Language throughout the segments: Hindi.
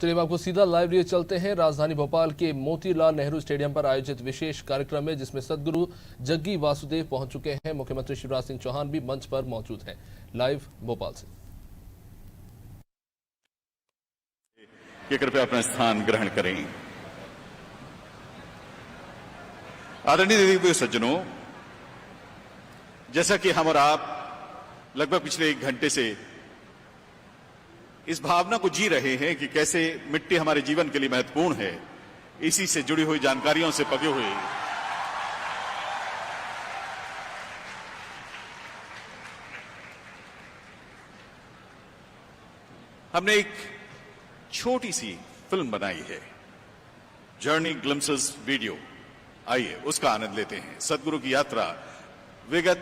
चलिए आपको सीधा लाइव लिए चलते हैं राजधानी भोपाल के मोतीलाल नेहरू स्टेडियम पर आयोजित विशेष कार्यक्रम में, जिसमें सदगुरु जग्गी वासुदेव पहुंच चुके हैं। मुख्यमंत्री शिवराज सिंह चौहान भी मंच पर मौजूद हैं। लाइव भोपाल से कि कृपया अपना स्थान ग्रहण करें। आदरणीय देवी सज्जनों, जैसा कि हम और आप लगभग पिछले 1 घंटे से इस भावना को जी रहे हैं कि कैसे मिट्टी हमारे जीवन के लिए महत्वपूर्ण है, इसी से जुड़ी हुई जानकारियों से पके हुए हमने एक छोटी सी फिल्म बनाई है, जर्नी ग्लिम्पसेस वीडियो। आइए उसका आनंद लेते हैं। सदगुरु की यात्रा विगत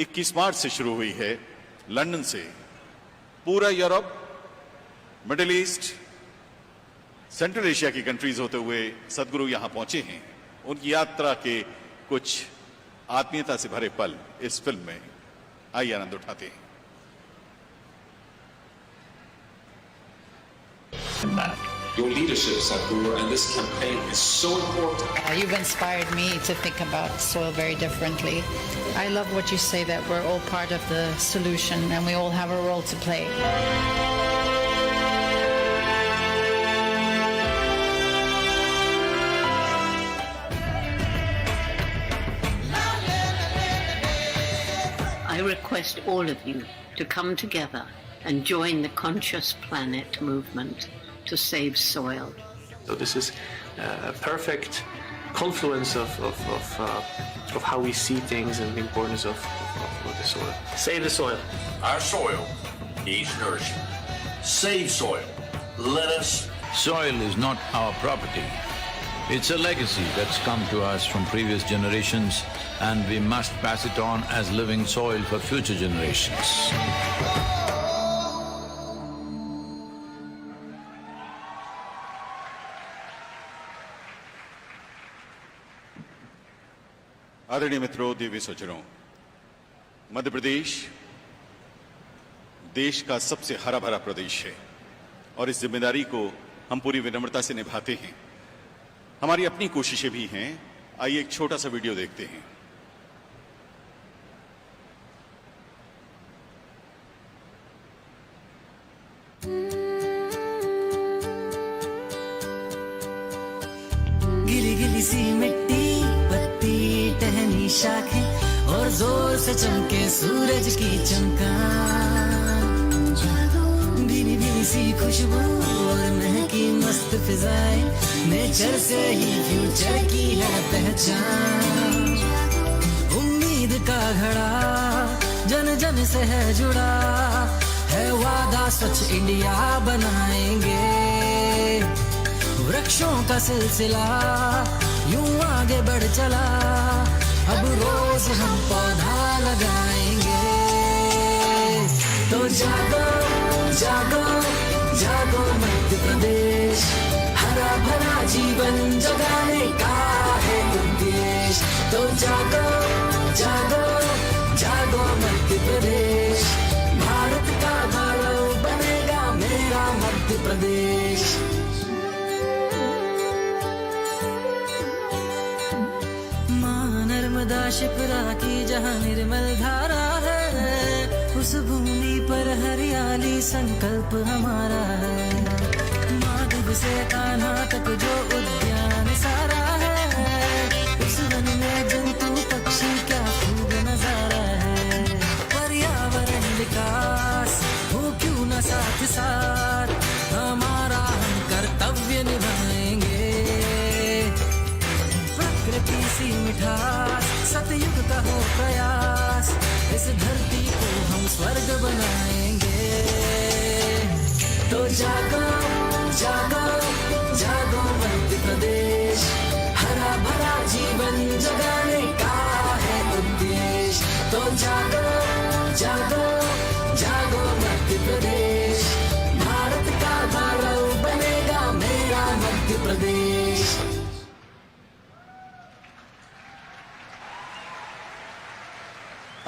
21 मार्च से शुरू हुई है। लंदन से पूरा Europe, middle east, central Asia की कंट्रीज होते हुए सदगुरु यहां पहुंचे हैं। उनकी यात्रा के कुछ आत्मीयता से भरे पल इस फिल्म में आइए आनंद उठाते हैं। Your leadership, Sadhguru, and this campaign is so important. You've inspired me to think about soil very differently. I love what you say, that we're all part of the solution and we all have a role to play. I request all of you to come together and join the Conscious Planet movement to save soil. So this is a perfect confluence of how we see things and the importance of the soil. Save the soil. Our soil needs nourishment. Save soil. Let us. Soil is not our property. It's a legacy that's come to us from previous generations, and we must pass it on as living soil for future generations. आदरणीय मित्रों, देवी सज्जनों, मध्य प्रदेश देश का सबसे हरा भरा प्रदेश है और इस जिम्मेदारी को हम पूरी विनम्रता से निभाते हैं। हमारी अपनी कोशिशें भी हैं। आइए एक छोटा सा वीडियो देखते हैं। गिली गिली सी मिट्टी, पत्ती, टहनी शाखें और जोर से चमके सूरज की चमकान। भीनी भीनी सी खुशबू और महकी मस्त फिजाएं, नेचर से ही फ्यूचर की है पहचान। उम्मीद का घड़ा जन जन से है जुड़ा, है वादा स्वच्छ इंडिया बनाएंगे। वृक्षों का सिलसिला यूं आगे बढ़ चला, अब रोज हम पौधा लगाएंगे। तो जागो जागो जागो मध्य प्रदेश, हरा भरा जीवन जगाने का है उद्देश्य। तो जागो जागो जागो मध्य प्रदेश, भारत का गौरव बनेगा मेरा मध्य प्रदेश। नर्मदा शिप्रा की जहाँ निर्मल धारा है, उस भूमि पर हरियाली संकल्प हमारा है। माधव से कान्हा तक जो उद्यान सारा है, उस वन में जंतु पक्षी क्या खूब नजारा है। पर्यावरण विकास हो क्यों न साथ साथ, हमारा हम कर्तव्य निभाएंगे। प्रकृति सी मिठास, सतयुग का हो प्रयास, इस धरती को हम स्वर्ग बनाएंगे। तो जागो जागो जागो मध्य प्रदेश, हरा भरा जीवन जगाने का है उद्देश्य। तो जागो जागो जागो मध्य प्रदेश, भारत का गौरव बनेगा मेरा मध्य प्रदेश।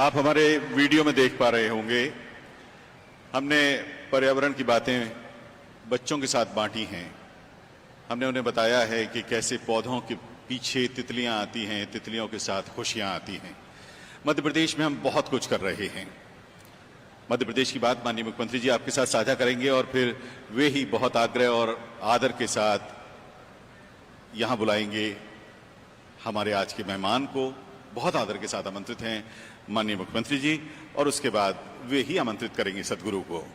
आप हमारे वीडियो में देख पा रहे होंगे, हमने पर्यावरण की बातें बच्चों के साथ बांटी हैं। हमने उन्हें बताया है कि कैसे पौधों के पीछे तितलियां आती हैं, तितलियों के साथ खुशियां आती हैं। मध्य प्रदेश में हम बहुत कुछ कर रहे हैं। मध्य प्रदेश की बात माननीय मुख्यमंत्री जी आपके साथ साझा करेंगे और फिर वे ही बहुत आग्रह और आदर के साथ यहां बुलाएंगे हमारे आज के मेहमान को। बहुत आदर के साथ आमंत्रित हैं माननीय मुख्यमंत्री जी, और उसके बाद वे ही आमंत्रित करेंगे सदगुरु को।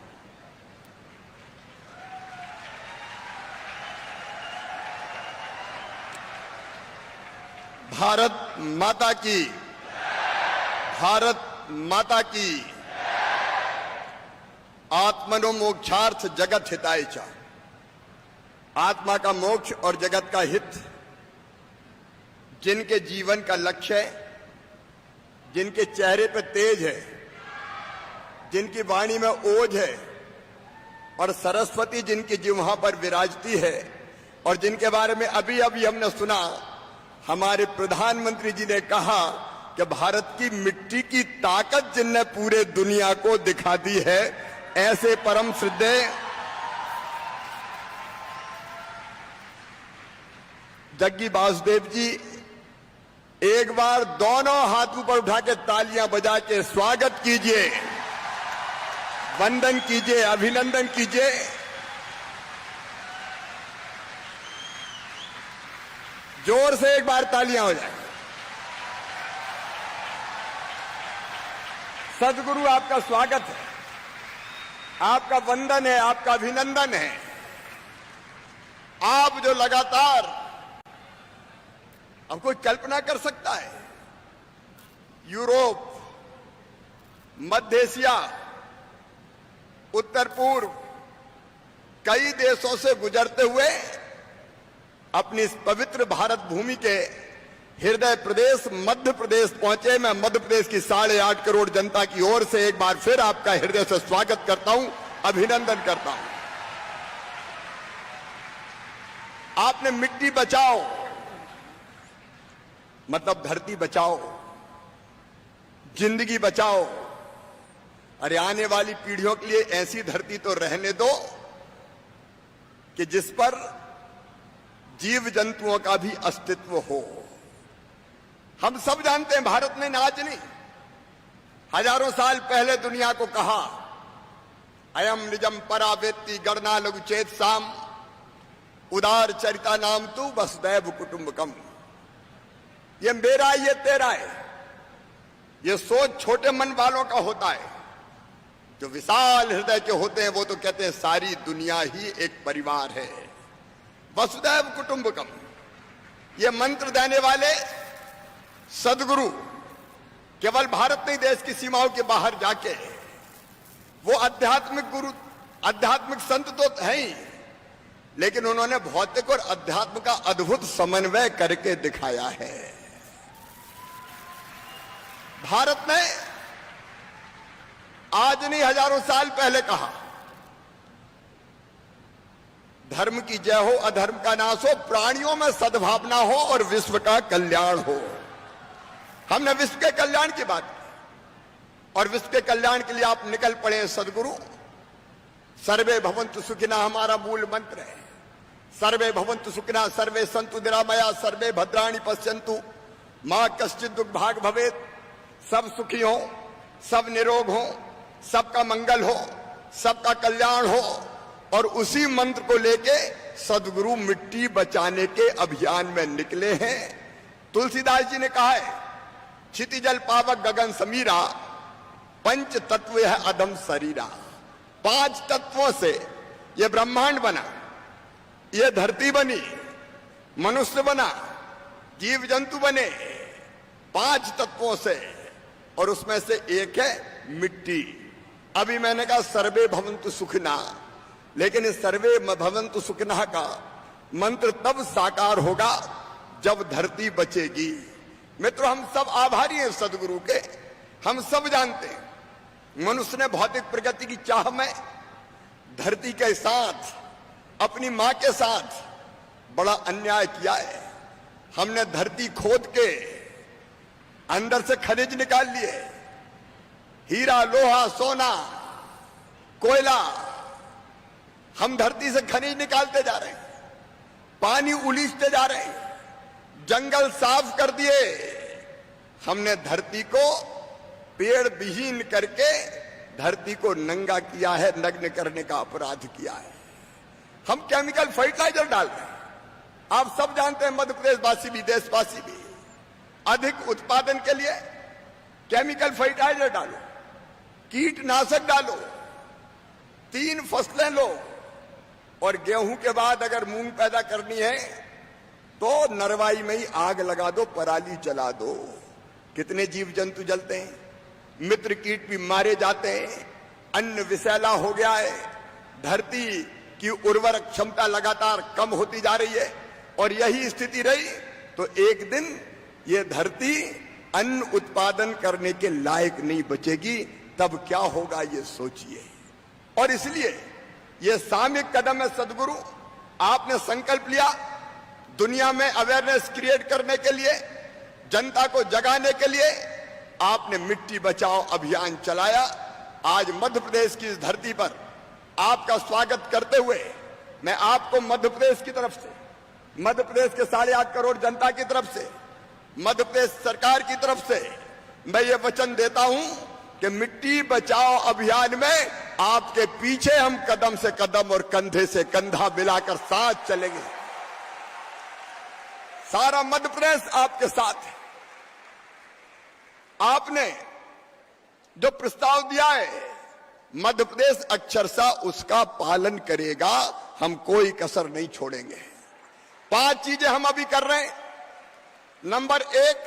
भारत माता की, भारत माता की। आत्मनो मोक्षार्थ जगत हिताय च। आत्मा का मोक्ष और जगत का हित जिनके जीवन का लक्ष्य है, जिनके चेहरे पर तेज है, जिनकी वाणी में ओज है और सरस्वती जिनकी जिह्वा पर विराजती है, और जिनके बारे में अभी अभी हमने सुना, हमारे प्रधानमंत्री जी ने कहा कि भारत की मिट्टी की ताकत जिनने पूरे दुनिया को दिखा दी है, ऐसे परम श्रद्धेय जग्गी वासुदेव जी, एक बार दोनों हाथ ऊपर उठा के तालियां बजा के स्वागत कीजिए, वंदन कीजिए, अभिनंदन कीजिए। जोर से एक बार तालियां हो जाए। सदगुरु आपका स्वागत है, आपका वंदन है, आपका अभिनंदन है। आप जो लगातार, अब कोई कल्पना कर सकता है, यूरोप, मध्य एशिया, उत्तर पूर्व कई देशों से गुजरते हुए अपनी इस पवित्र भारत भूमि के हृदय प्रदेश मध्य प्रदेश पहुंचे। मैं मध्य प्रदेश की 8.5 करोड़ जनता की ओर से एक बार फिर आपका हृदय से स्वागत करता हूं, अभिनंदन करता हूं। आपने मिट्टी बचाओ मतलब धरती बचाओ, जिंदगी बचाओ। अरे आने वाली पीढ़ियों के लिए ऐसी धरती तो रहने दो कि जिस पर जीव जंतुओं का भी अस्तित्व हो। हम सब जानते हैं भारत ने आज नहीं, हजारों साल पहले दुनिया को कहा, अयम निजम परावेत्ति गणना लघु चेत साम उदार चरिता नाम तू वसुदैव कुटुंबकम। ये मेरा, ये तेरा है। ये सोच छोटे मन वालों का होता है। जो विशाल हृदय के होते हैं वो तो कहते हैं सारी दुनिया ही एक परिवार है। वसुदैव कुटुंबकम, ये मंत्र देने वाले सदगुरु केवल भारत नहीं, देश की सीमाओं के बाहर जाके वो आध्यात्मिक गुरु, आध्यात्मिक संत तो है ही, लेकिन उन्होंने भौतिक और अध्यात्म का अद्भुत समन्वय करके दिखाया है। भारत ने आज नहीं, हजारों साल पहले कहा, धर्म की जय हो, अधर्म का नाश हो, प्राणियों में सद्भावना हो और विश्व का कल्याण हो। हमने विश्व के कल्याण की बात की और विश्व के कल्याण के लिए आप निकल पड़े सदगुरु। सर्वे भवन्तु सुखिना हमारा मूल मंत्र है। सर्वे भवन्तु सुखिना, सर्वे सन्तु निरामया, सर्वे भद्राणि पश्यन्तु मां कश्चित् दुर्भाग् भवेत्। सब सुखी हो, सब निरोग हो, सबका मंगल हो, सबका कल्याण हो। और उसी मंत्र को लेके सदगुरु मिट्टी बचाने के अभियान में निकले हैं। तुलसीदास जी ने कहा है, क्षितिजल पावक गगन समीरा, पंच तत्व है अधम शरीरा। 5 तत्वों से यह ब्रह्मांड बना, यह धरती बनी, मनुष्य बना, जीव जंतु बने, 5 तत्वों से। और उसमें से एक है मिट्टी। अभी मैंने कहा सर्वे भवन्तु सुखिना, लेकिन इस सर्वे भवन्तु सुखिना का मंत्र तब साकार होगा जब धरती बचेगी। मित्रों, हम सब आभारी हैं सदगुरु के। हम सब जानते हैं मनुष्य ने भौतिक प्रगति की चाह में धरती के साथ, अपनी मां के साथ बड़ा अन्याय किया है। हमने धरती खोद के अंदर से खनिज निकाल लिए, हीरा, लोहा, सोना, कोयला, हम धरती से खनिज निकालते जा रहे हैं, पानी उलीचते जा रहे हैं, जंगल साफ कर दिए। हमने धरती को पेड़ विहीन करके धरती को नंगा किया है, नग्न करने का अपराध किया है। हम केमिकल फर्टिलाइजर डाल रहे हैं। आप सब जानते हैं, मध्य प्रदेश वासी भी, देशवासी भी, अधिक उत्पादन के लिए केमिकल फर्टिलाइजर डालो, कीटनाशक डालो, 3 फसलें लो, और गेहूं के बाद अगर मूंग पैदा करनी है तो नरवाई में ही आग लगा दो, पराली जला दो। कितने जीव जंतु जलते हैं, मित्र कीट भी मारे जाते हैं, अन्न विषैला हो गया है, धरती की उर्वरक क्षमता लगातार कम होती जा रही है। और यही स्थिति रही तो एक दिन ये धरती अन्न उत्पादन करने के लायक नहीं बचेगी। तब क्या होगा ये सोचिए। और इसलिए ये सामूहिक कदम है सदगुरु, आपने संकल्प लिया दुनिया में अवेयरनेस क्रिएट करने के लिए, जनता को जगाने के लिए आपने मिट्टी बचाओ अभियान चलाया। आज मध्य प्रदेश की इस धरती पर आपका स्वागत करते हुए मैं आपको मध्य प्रदेश की तरफ से, मध्य प्रदेश के 8.5 करोड़ जनता की तरफ से, मध्य प्रदेश सरकार की तरफ से मैं ये वचन देता हूं कि मिट्टी बचाओ अभियान में आपके पीछे हम कदम से कदम और कंधे से कंधा मिलाकर साथ चलेंगे। सारा मध्य प्रदेश आपके साथ है। आपने जो प्रस्ताव दिया है मध्य प्रदेश अक्षरशः उसका पालन करेगा, हम कोई कसर नहीं छोड़ेंगे। 5 चीजें हम अभी कर रहे हैं। नंबर 1,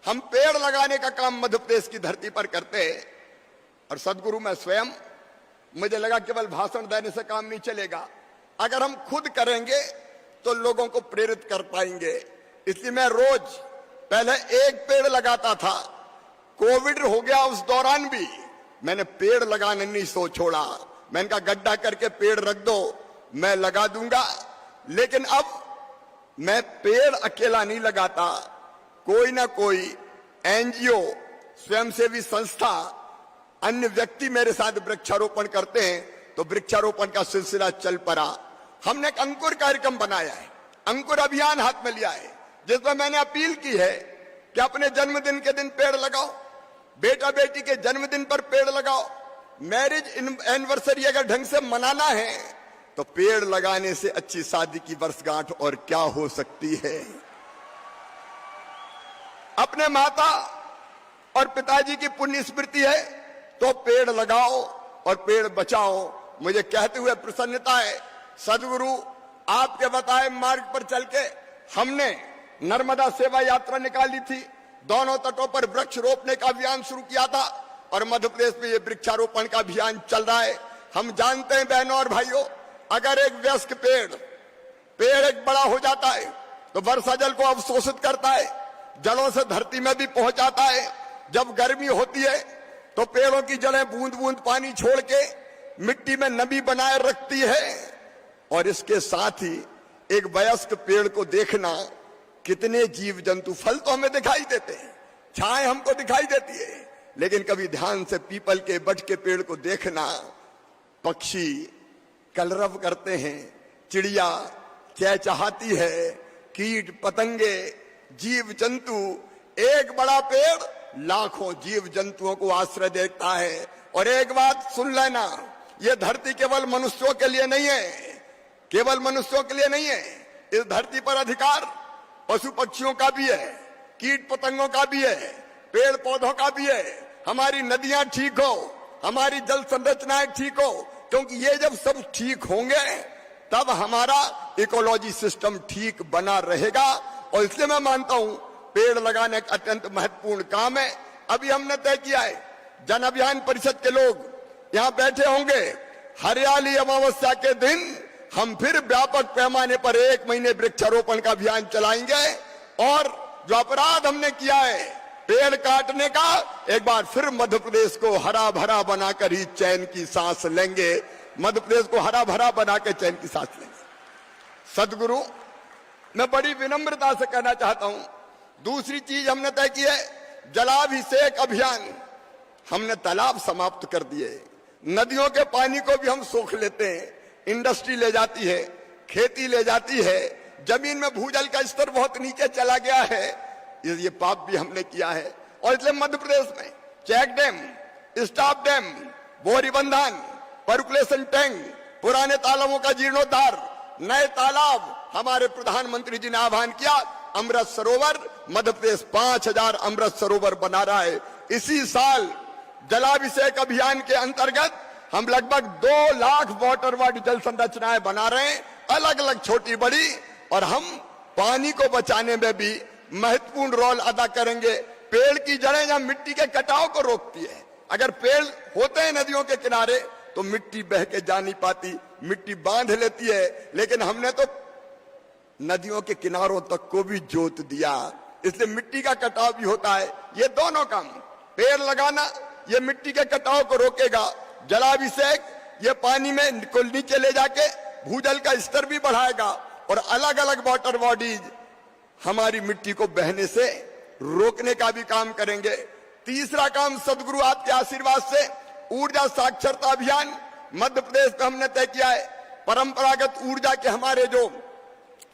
हम पेड़ लगाने का काम मध्य प्रदेश की धरती पर करते हैं। और सदगुरु मैं स्वयं, मुझे लगा केवल भाषण देने से काम नहीं चलेगा, अगर हम खुद करेंगे तो लोगों को प्रेरित कर पाएंगे। इसलिए मैं रोज पहले 1 पेड़ लगाता था। कोविड हो गया उस दौरान भी मैंने पेड़ लगाने नहीं छोड़ा। मैंने कहा गड्ढा करके पेड़ रख दो, मैं लगा दूंगा। लेकिन अब मैं पेड़ अकेला नहीं लगाता, कोई ना कोई एनजीओ, स्वयंसेवी संस्था, अन्य व्यक्ति मेरे साथ वृक्षारोपण करते हैं, तो वृक्षारोपण का सिलसिला चल पड़ा। हमने एक अंकुर कार्यक्रम बनाया है, अंकुर अभियान हाथ में लिया है, जिसमें मैंने अपील की है कि अपने जन्मदिन के दिन पेड़ लगाओ, बेटा बेटी के जन्मदिन पर पेड़ लगाओ। मैरिज एनिवर्सरी अगर ढंग से मनाना है तो पेड़ लगाने से अच्छी शादी की वर्षगांठ और क्या हो सकती है। अपने माता और पिताजी की पुण्य स्मृति है तो पेड़ लगाओ और पेड़ बचाओ। मुझे कहते हुए प्रसन्नता है, सदगुरु आपके बताए मार्ग पर चल के हमने नर्मदा सेवा यात्रा निकाली थी, दोनों तटों पर वृक्ष रोपने का अभियान शुरू किया था और मध्य प्रदेश में ये वृक्षारोपण का अभियान चल रहा है। हम जानते हैं बहनों और भाइयों, अगर एक वयस्क पेड़ एक बड़ा हो जाता है तो वर्षा जल को अवशोषित करता है, जड़ों से धरती में भी पहुंचाता है। जब गर्मी होती है तो पेड़ों की जड़ें बूंद बूंद पानी छोड़ के मिट्टी में नमी बनाए रखती है। और इसके साथ ही एक वयस्क पेड़ को देखना, कितने जीव जंतु, फल तो हमें दिखाई देते हैं, छाए हमको दिखाई देती है, लेकिन कभी ध्यान से पीपल के बट के पेड़ को देखना, पक्षी कलरव करते हैं, चिड़िया चहचहाती है, कीट पतंगे, जीव जंतु, एक बड़ा पेड़ लाखों जीव जंतुओं को आश्रय देता है। और एक बात सुन लेना, यह धरती केवल मनुष्यों के लिए नहीं है, केवल मनुष्यों के लिए नहीं है। इस धरती पर अधिकार पशु पक्षियों का भी है, कीट पतंगों का भी है, पेड़ पौधों का भी है। हमारी नदियां ठीक हो, हमारी जल संरचनाएं ठीक हो, क्योंकि ये जब सब ठीक होंगे तब हमारा इकोलॉजी सिस्टम ठीक बना रहेगा। और इसलिए मैं मानता हूं पेड़ लगाने एक अत्यंत महत्वपूर्ण काम है। अभी हमने तय किया है, जन अभियान परिषद के लोग यहां बैठे होंगे, हरियाली अमावस्या के दिन हम फिर व्यापक पैमाने पर 1 महीने वृक्षारोपण का अभियान चलाएंगे। और जो अपराध हमने किया है पेड़ काटने का, एक बार फिर मध्य प्रदेश को हरा भरा बनाकर ही चैन की सांस लेंगे, मध्य प्रदेश को हरा भरा बनाकर चैन की सांस लेंगे। सदगुरु मैं बड़ी विनम्रता से कहना चाहता हूं, दूसरी चीज हमने तय की है, जलाभिषेक अभियान। हमने तालाब समाप्त कर दिए, नदियों के पानी को भी हम सोख लेते हैं, इंडस्ट्री ले जाती है, खेती ले जाती है, जमीन में भूजल का स्तर बहुत नीचे चला गया है। ये पाप भी हमने किया है। और इसलिए मध्य प्रदेश में चेक डैम, स्टॉप डैम, बोरी बंधन, पर्कुलेशन टैंक, पुराने तालाबों का जीर्णोद्धार, नए तालाब, हमारे प्रधानमंत्री जी ने आह्वान किया अमृत सरोवर, मध्य प्रदेश 5000 अमृत सरोवर बना रहा है। इसी साल जलाभिषेक अभियान के अंतर्गत हम लगभग 2 लाख वाटर बॉडी जल संरचनाएं बना रहे हैं, अलग अलग छोटी बड़ी, और हम पानी को बचाने में भी महत्वपूर्ण रोल अदा करेंगे। पेड़ की जड़ें जहां मिट्टी के कटाव को रोकती है, अगर पेड़ होते हैं नदियों के किनारे तो मिट्टी बह के जा नहीं पाती, मिट्टी बांध लेती है, लेकिन हमने तो नदियों के किनारों तक को भी जोत दिया, इसलिए मिट्टी का कटाव भी होता है। ये दोनों काम, पेड़ लगाना ये मिट्टी के कटाव को रोकेगा, जलाभिषेक ये पानी में नीचे ले जाके भूजल का स्तर भी बढ़ाएगा, और अलग अलग वाटर बॉडीज हमारी मिट्टी को बहने से रोकने का भी काम करेंगे। तीसरा काम सदगुरु आपके आशीर्वाद से ऊर्जा साक्षरता अभियान मध्य प्रदेश में हमने तय किया है। परंपरागत ऊर्जा के हमारे जो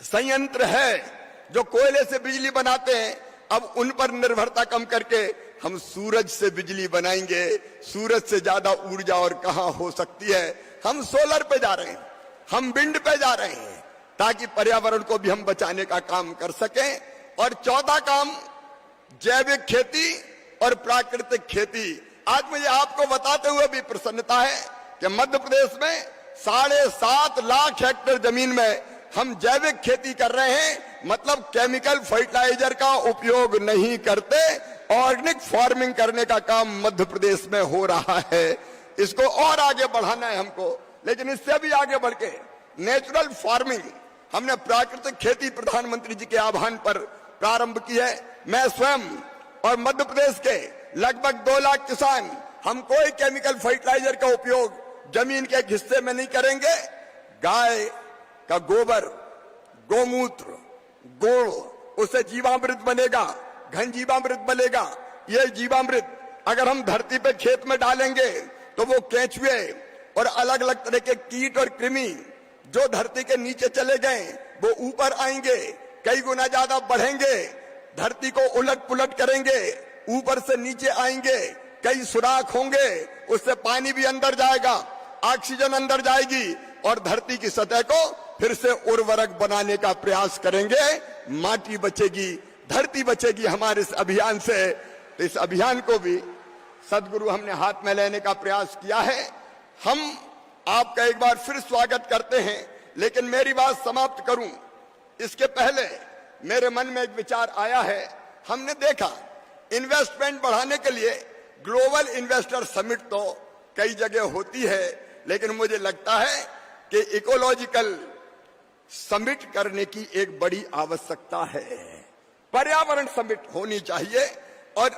संयंत्र है जो कोयले से बिजली बनाते हैं, अब उन पर निर्भरता कम करके हम सूरज से बिजली बनाएंगे। सूरज से ज्यादा ऊर्जा और कहां हो सकती है। हम सोलर पे जा रहे हैं, हम विंड पे जा रहे हैं, ताकि पर्यावरण को भी हम बचाने का काम कर सकें। और चौथा काम जैविक खेती और प्राकृतिक खेती। आज मुझे आपको बताते हुए भी प्रसन्नता है कि मध्य प्रदेश में 7.5 लाख हेक्टेयर जमीन में हम जैविक खेती कर रहे हैं, मतलब केमिकल फर्टिलाइजर का उपयोग नहीं करते, ऑर्गेनिक फार्मिंग करने का काम मध्य प्रदेश में हो रहा है। इसको और आगे बढ़ाना है हमको, लेकिन इससे भी आगे बढ़ के नेचुरल फार्मिंग, हमने प्राकृतिक खेती प्रधानमंत्री जी के आह्वान पर प्रारंभ की है। मैं स्वयं और मध्य प्रदेश के लगभग 2 लाख किसान, हम कोई केमिकल फर्टिलाइजर का उपयोग जमीन के एक हिस्से में नहीं करेंगे। गाय का गोबर, गोमूत्र, गुड़, उससे जीवामृत बनेगा, घन जीवामृत बनेगा। ये जीवामृत अगर हम धरती पे खेत में डालेंगे तो वो केंचुए और अलग अलग तरह के कीट और कृमि जो धरती के नीचे चले गए वो ऊपर आएंगे, कई गुना ज्यादा बढ़ेंगे, धरती को उलट पुलट करेंगे, ऊपर से नीचे आएंगे, कई सुराख होंगे, उससे पानी भी अंदर जाएगा, ऑक्सीजन अंदर जाएगी, और धरती की सतह को फिर से उर्वरक बनाने का प्रयास करेंगे। माटी बचेगी, धरती बचेगी हमारे इस अभियान से। तो इस अभियान को भी सदगुरु हमने हाथ में लेने का प्रयास किया है। हम आपका एक बार फिर स्वागत करते हैं, लेकिन मेरी बात समाप्त करूं इसके पहले मेरे मन में एक विचार आया है। हमने देखा इन्वेस्टमेंट बढ़ाने के लिए ग्लोबल इन्वेस्टर समिट तो कई जगह होती है, लेकिन मुझे लगता है कि इकोलॉजिकल समिट करने की एक बड़ी आवश्यकता है। पर्यावरण समिट होनी चाहिए, और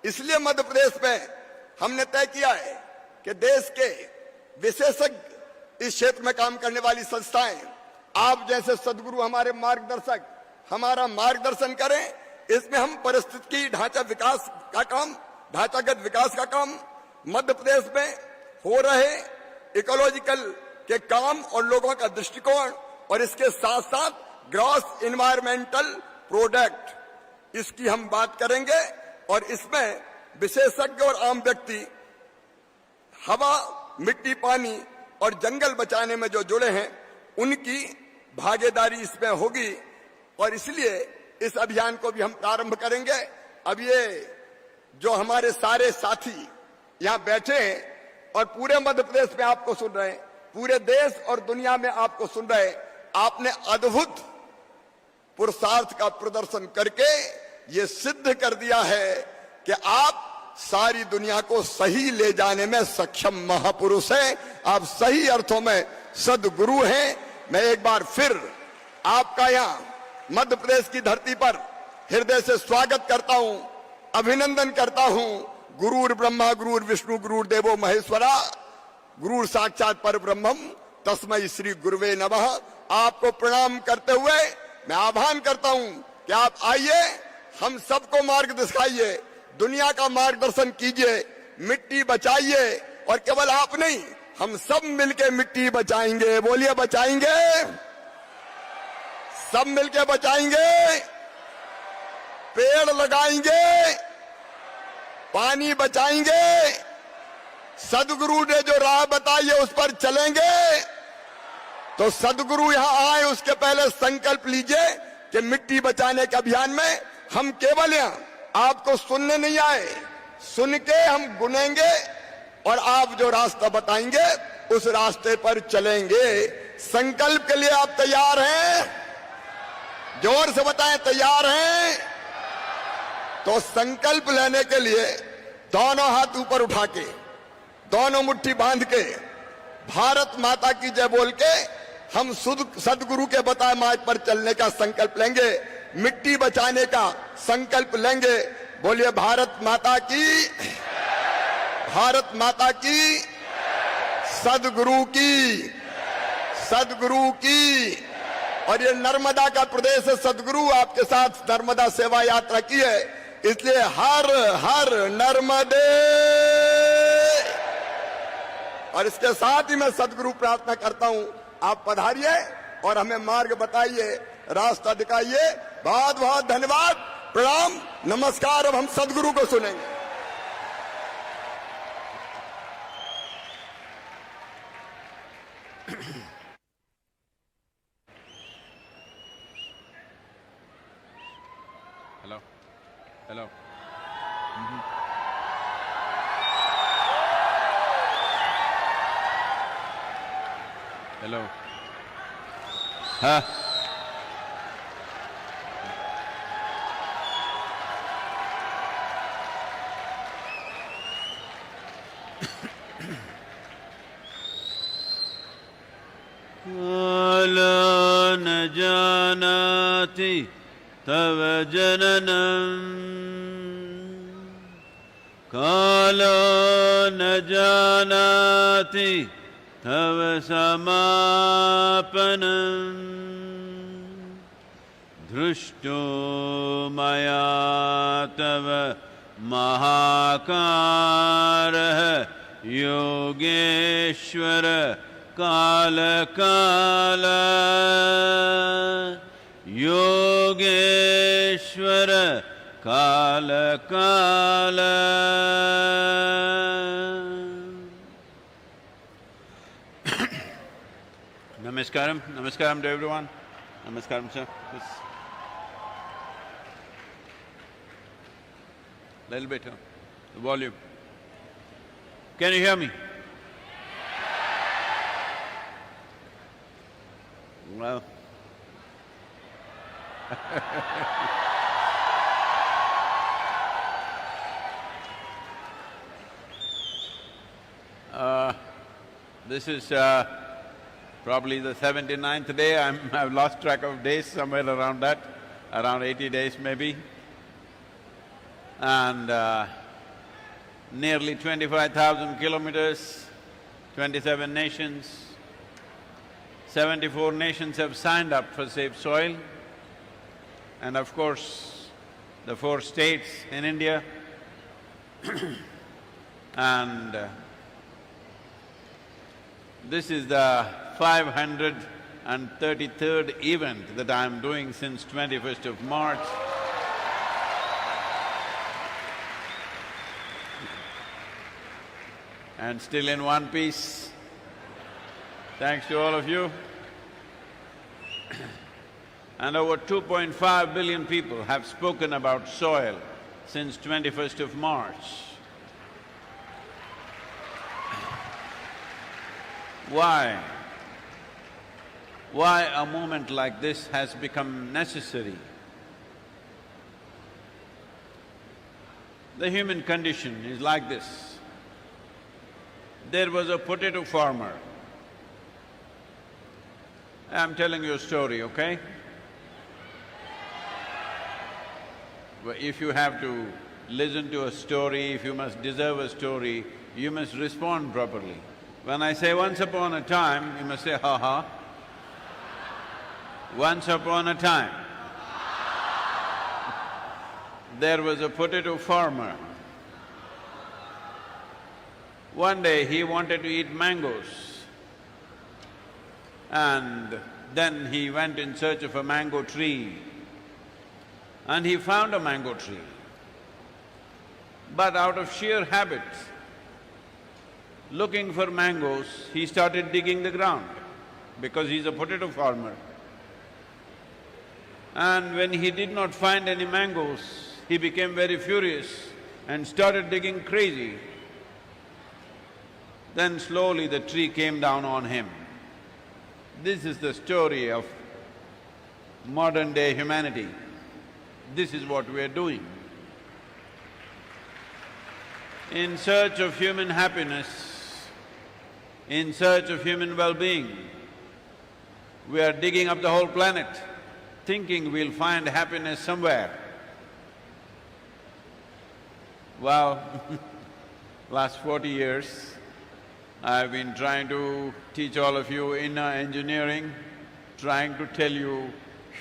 इसलिए मध्य प्रदेश में हमने तय किया है कि देश के विशेषज्ञ इस क्षेत्र में काम करने वाली संस्थाएं, आप जैसे सदगुरु हमारे मार्गदर्शक हमारा मार्गदर्शन करें। इसमें हम परिस्थितिकी ढांचागत विकास का काम मध्य प्रदेश में हो रहे इकोलॉजिकल के काम और लोगों का दृष्टिकोण, और इसके साथ साथ ग्रॉस इन्वायरमेंटल प्रोडक्ट, इसकी हम बात करेंगे। और इसमें विशेषज्ञ और आम व्यक्ति हवा, मिट्टी, पानी और जंगल बचाने में जो जुड़े हैं उनकी भागीदारी इसमें होगी, और इसलिए इस अभियान को भी हम प्रारंभ करेंगे। अब ये जो हमारे सारे साथी यहाँ बैठे हैं और पूरे मध्य प्रदेश में आपको सुन रहे हैं, पूरे देश और दुनिया में आपको सुन रहे हैं, आपने अद्भुत पुरुषार्थ का प्रदर्शन करके ये सिद्ध कर दिया है कि आप सारी दुनिया को सही ले जाने में सक्षम महापुरुष हैं। आप सही अर्थों में सदगुरु हैं। मैं एक बार फिर आपका यहाँ मध्य प्रदेश की धरती पर हृदय से स्वागत करता हूं, अभिनंदन करता हूं। गुरुर् ब्रह्मा गुरुर् विष्णु गुरुर्देवो महेश्वरा, गुरुर् साक्षात परब्रह्मम तस्मै श्री गुरुवे नमः। आपको प्रणाम करते हुए मैं आह्वान करता हूं कि आप आइए, हम सबको मार्ग दिखाइए, दुनिया का मार्गदर्शन कीजिए, मिट्टी बचाइए, और केवल आप नहीं हम सब मिलके मिट्टी बचाएंगे। बोलिए बचाएंगे, सब मिलके बचाएंगे, पेड़ लगाएंगे, पानी बचाएंगे, सदगुरु ने जो राह बताई है उस पर चलेंगे। तो सदगुरु यहां आए उसके पहले संकल्प लीजिए कि मिट्टी बचाने के अभियान में हम केवल यहां आपको सुनने नहीं आए, सुन के हम गुनेंगे और आप जो रास्ता बताएंगे उस रास्ते पर चलेंगे। संकल्प के लिए आप तैयार हैं? जोर से बताएं, तैयार हैं? तो संकल्प लेने के लिए दोनों हाथ ऊपर उठा के, दोनों मुट्ठी बांध के, भारत माता की जय बोल के हम सदगुरु के बताए मार्ग पर चलने का संकल्प लेंगे, मिट्टी बचाने का संकल्प लेंगे। बोलिए भारत माता की, भारत माता की, सदगुरु की, सदगुरु की। और ये नर्मदा का प्रदेश है, सदगुरु आपके साथ नर्मदा सेवा यात्रा की है, इसलिए हर हर नर्मदे। और इसके साथ ही मैं सदगुरु प्रार्थना करता हूं, आप पधारिए और हमें मार्ग बताइए, रास्ता दिखाइए। बहुत बहुत धन्यवाद, प्रणाम, नमस्कार। अब हम सदगुरु को सुनेंगे। Hello. Hello. Hello. Huh? कालो न जानाति तव जननम्, कालो न जानाति तव समापनम्, दृष्टो मया तव महाकारः योगेश्वर काल काल, योगेश्वर काल काल। Namaskaram, namaskaram to everyone. Namaskaram, sir. Yes. Little bit, huh? The volume. Can you hear me? Well. This is probably the 79th day. I've lost track of days, somewhere around that, around 80 days maybe. And nearly 25,000 kilometers, 27 nations, 74 nations have signed up for Save Soil, and of course, the 4 states in India. And this is the 533rd event that I am doing since 21st of March. And still in one piece. Thanks to all of you. And over 2.5 billion people have spoken about soil since 21st of March. Why? Why a movement like this has become necessary? The human condition is like this. There was a potato farmer. I'm telling you a story, okay? Well, if you have to listen to a story, if you must deserve a story, you must respond properly. When I say once upon a time, you must say, ha ha. Once upon a time, there was a potato farmer One day he wanted to eat mangoes, and then he went in search of a mango tree, and he found a mango tree. But out of sheer habit, looking for mangoes, he started digging the ground, because he's a potato farmer. And when he did not find any mangoes, he became very furious and started digging crazy. Then slowly the tree came down on him. This is the story of modern-day humanity. This is what we are doing. In search of human happiness, in search of human well-being, we are digging up the whole planet, thinking we'll find happiness somewhere. Well, last 40 years, I've been trying to teach all of you inner engineering, trying to tell you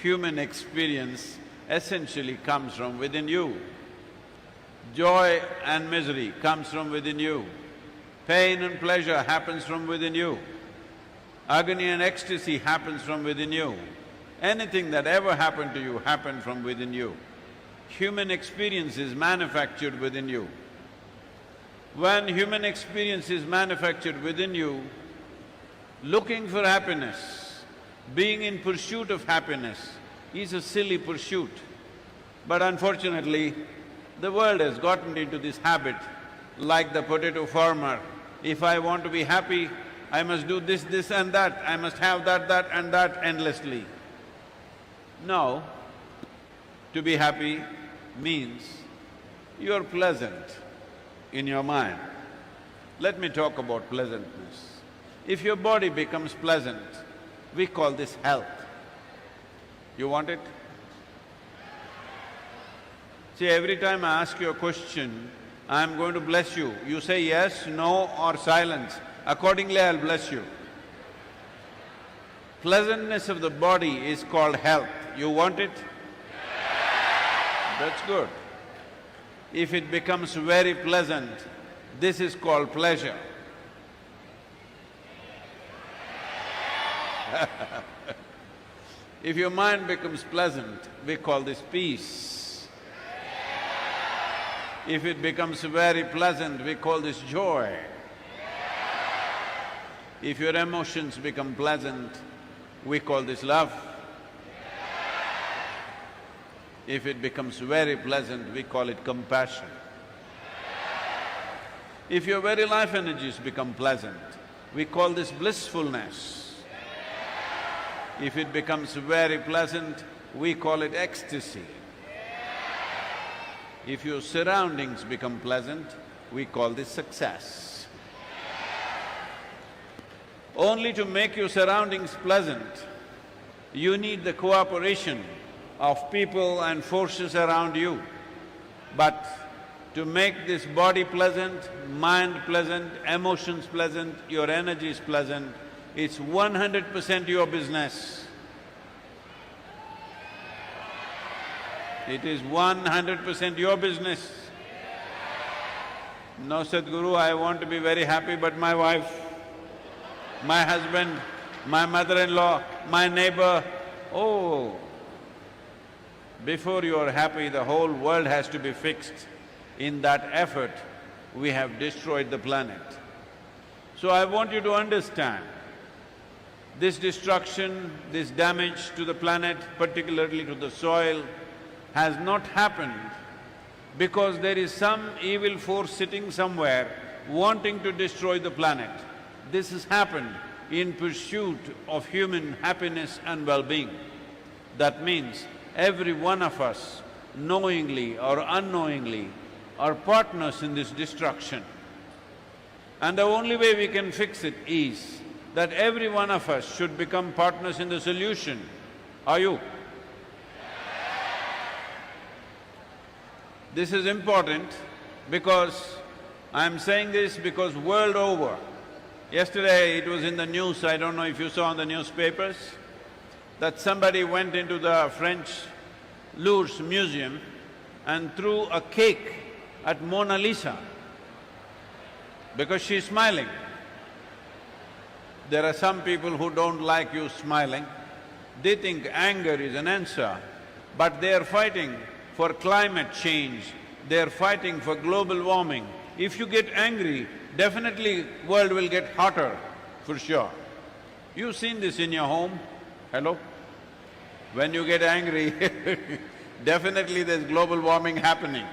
human experience essentially comes from within you. Joy and misery comes from within you. Pain and pleasure happens from within you. Agony and ecstasy happens from within you. Anything that ever happened to you happened from within you. Human experience is manufactured within you. When human experience is manufactured within you, looking for happiness, being in pursuit of happiness is a silly pursuit. But unfortunately, the world has gotten into this habit like the potato farmer. If I want to be happy, I must do this, this and that, I must have that and that endlessly. No, to be happy means you're pleasant in your mind. Let me talk about pleasantness. If your body becomes pleasant, we call this health. You want it? See, every time I ask you a question, I'm going to bless you. You say yes, no or silence. Accordingly, I'll bless you. Pleasantness of the body is called health. You want it? That's good. If it becomes very pleasant, this is called pleasure. If your mind becomes pleasant, we call this peace. If it becomes very pleasant, we call this joy. If your emotions become pleasant, we call this love. If it becomes very pleasant, we call it compassion. If your very life energies become pleasant, we call this blissfulness. If it becomes very pleasant, we call it ecstasy. If your surroundings become pleasant, we call this success. Only to make your surroundings pleasant, you need the cooperation of people and forces around you. But to make this body pleasant, mind pleasant, emotions pleasant, your energies pleasant, it's 100% your business. It is 100% your business. No, Sadhguru, I want to be very happy, but my wife, my husband, my mother-in-law, my neighbor, oh, before you are happy, the whole world has to be fixed. In that effort, we have destroyed the planet. So I want you to understand, this destruction, this damage to the planet, particularly to the soil, has not happened because there is some evil force sitting somewhere wanting to destroy the planet. This has happened in pursuit of human happiness and well-being. That means every one of us, knowingly or unknowingly, are partners in this destruction. And the only way we can fix it is that every one of us should become partners in the solution. Are you? This is important because I'm saying this because world over, yesterday it was in the news, I don't know if you saw in the newspapers, that somebody went into the French Louvre Museum and threw a cake at Mona Lisa. because she's smiling. There are some people who don't like you smiling. They think anger is an answer, but they are fighting for climate change, they are fighting for global warming. If you get angry, definitely world will get hotter, for sure. You've seen this in your home, hello? When you get angry, definitely there's global warming happening.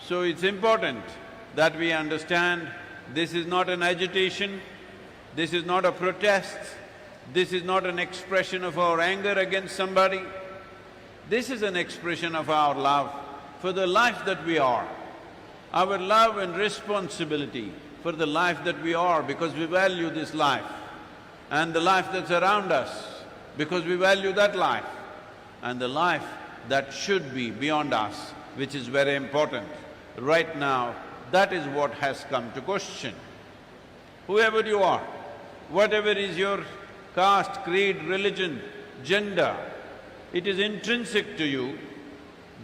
So it's important that we understand this is not an agitation, this is not a protest, this is not an expression of our anger against somebody. This is an expression of our love for the life that we are, our love and responsibility for the life that we are, because we value this life, and the life that's around us, because we value that life, and the life that should be beyond us, which is very important. Right now, that is what has come to question. Whoever you are, whatever is your caste, creed, religion, gender, it is intrinsic to you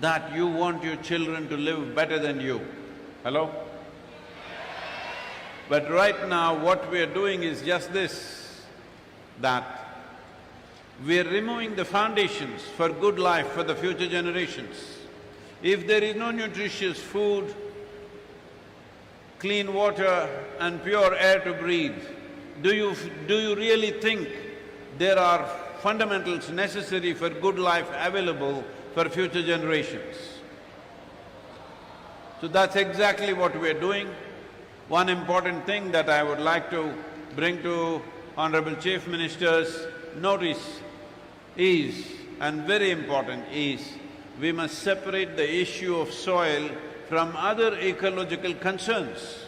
that you want your children to live better than you. Hello? But right now what we are doing is just this, that we are removing the foundations for good life for the future generations. If there is no nutritious food, clean water and pure air to breathe, do you really think there are fundamentals necessary for good life available for future generations? So that's exactly what we're doing. One important thing that I would like to bring to Honorable Chief Minister's notice is, and very important is, we must separate the issue of soil from other ecological concerns,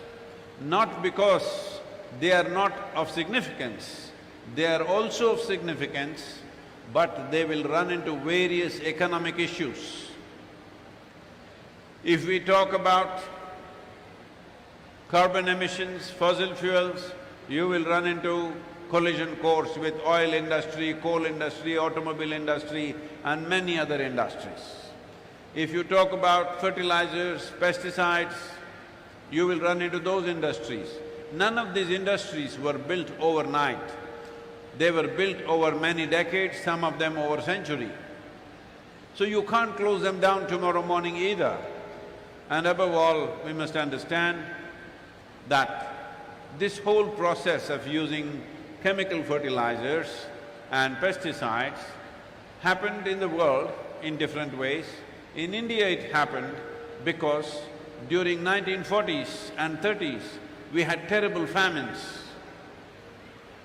not because they are not of significance, they are also of significance, but they will run into various economic issues. If we talk about carbon emissions, fossil fuels, you will run into collision course with oil industry, coal industry, automobile industry and many other industries. If you talk about fertilizers, pesticides, you will run into those industries. None of these industries were built overnight. They were built over many decades, some of them over a century. So you can't close them down tomorrow morning either. And above all, we must understand that this whole process of using chemical fertilizers and pesticides happened in the world in different ways. In India it happened because during 1940s and 30s, we had terrible famines.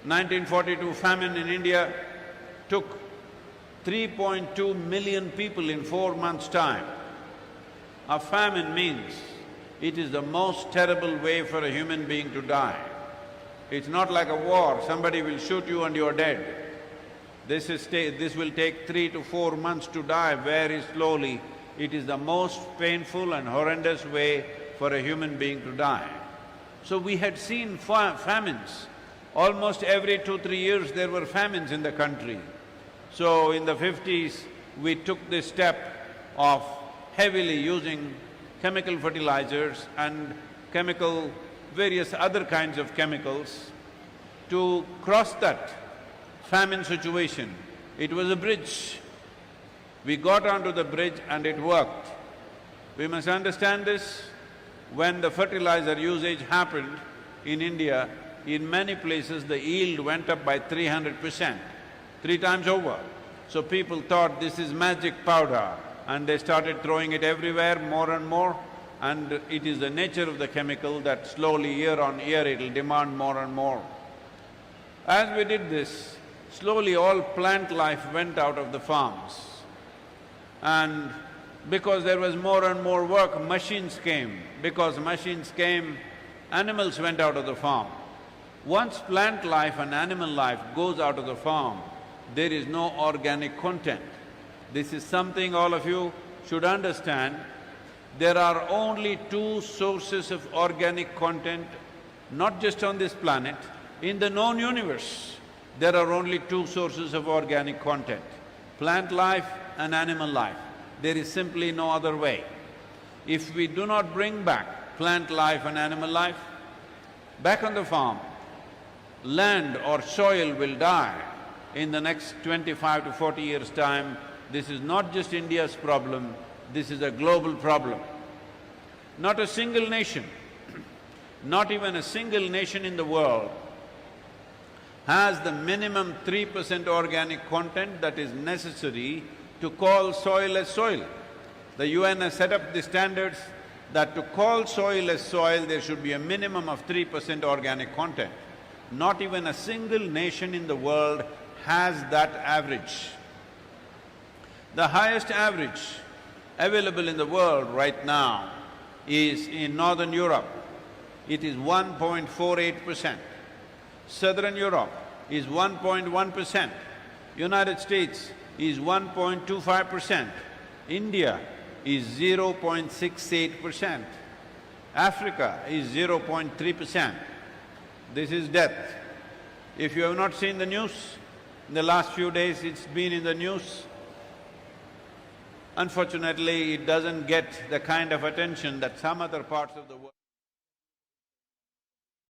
1942 famine in India took 3.2 million people in 4 months' time. A famine means it is the most terrible way for a human being to die. It's not like a war, somebody will shoot you and you're dead. This will take 3 to 4 months to die very slowly. It is the most painful and horrendous way for a human being to die. So we had seen famines. Almost every 2-3 years there were famines in the country. So in the 50s, we took this step of heavily using chemical fertilizers and various other kinds of chemicals to cross that famine situation. It was a bridge. We got onto the bridge and it worked. We must understand this. When the fertilizer usage happened in India, in many places the yield went up by 300%, 3 times over. So people thought this is magic powder and they started throwing it everywhere more and more, and it is the nature of the chemical that slowly year on year it'll demand more and more. As we did this, slowly all plant life went out of the farms. And because there was more and more work, machines came. Because machines came, animals went out of the farm. Once plant life and animal life goes out of the farm, there is no organic content. This is something all of you should understand. There are only 2 sources of organic content, not just on this planet, in the known universe. There are only 2 sources of organic content, plant life and animal life. There is simply no other way. If we do not bring back plant life and animal life, back on the farm, land or soil will die in the next 25 to 40 years' time. This is not just India's problem, this is a global problem. Not a single nation, not even a single nation in the world has the minimum 3% organic content that is necessary to call soil as soil. The UN has set up the standards that to call soil as soil, there should be a minimum of 3% organic content. Not even a single nation in the world has that average. The highest average available in the world right now is in Northern Europe. It is 1.48%. Southern Europe is 1.1%. United States is 1.25%. India is 0.68%. Africa is 0.3%. This is death. If you have not seen the news, in the last few days it's been in the news. Unfortunately, it doesn't get the kind of attention that some other parts of the world